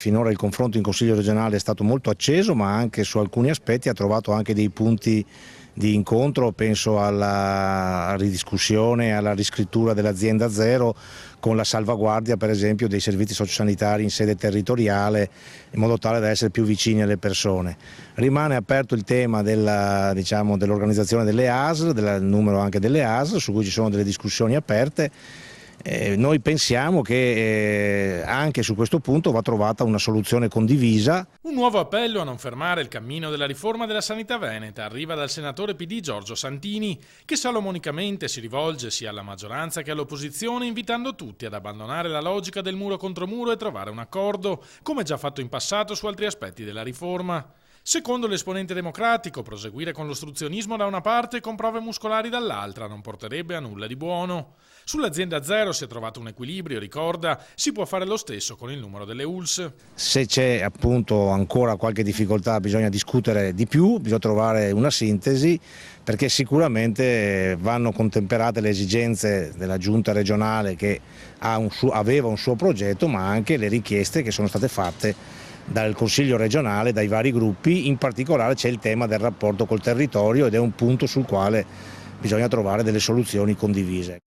Finora il confronto in Consiglio regionale è stato molto acceso, ma anche su alcuni aspetti ha trovato anche dei punti di incontro. Penso alla ridiscussione, alla riscrittura dell'azienda zero, con la salvaguardia per esempio dei servizi sociosanitari in sede territoriale, in modo tale da essere più vicini alle persone. Rimane aperto il tema dell'organizzazione delle ASL, del numero anche delle ASL, su cui ci sono delle discussioni aperte. Noi pensiamo che anche su questo punto va trovata una soluzione condivisa. Un nuovo appello a non fermare il cammino della riforma della sanità veneta arriva dal senatore PD Giorgio Santini, che salomonicamente si rivolge sia alla maggioranza che all'opposizione, invitando tutti ad abbandonare la logica del muro contro muro e trovare un accordo, come già fatto in passato su altri aspetti della riforma. Secondo l'esponente democratico, proseguire con l'ostruzionismo da una parte e con prove muscolari dall'altra non porterebbe a nulla di buono. Sull'azienda zero si è trovato un equilibrio, ricorda, si può fare lo stesso con il numero delle ULS. Se c'è appunto ancora qualche difficoltà bisogna discutere di più, bisogna trovare una sintesi, perché sicuramente vanno contemperate le esigenze della giunta regionale che aveva un suo progetto, ma anche le richieste che sono state fatte dal Consiglio regionale, dai vari gruppi. In particolare c'è il tema del rapporto col territorio ed è un punto sul quale bisogna trovare delle soluzioni condivise.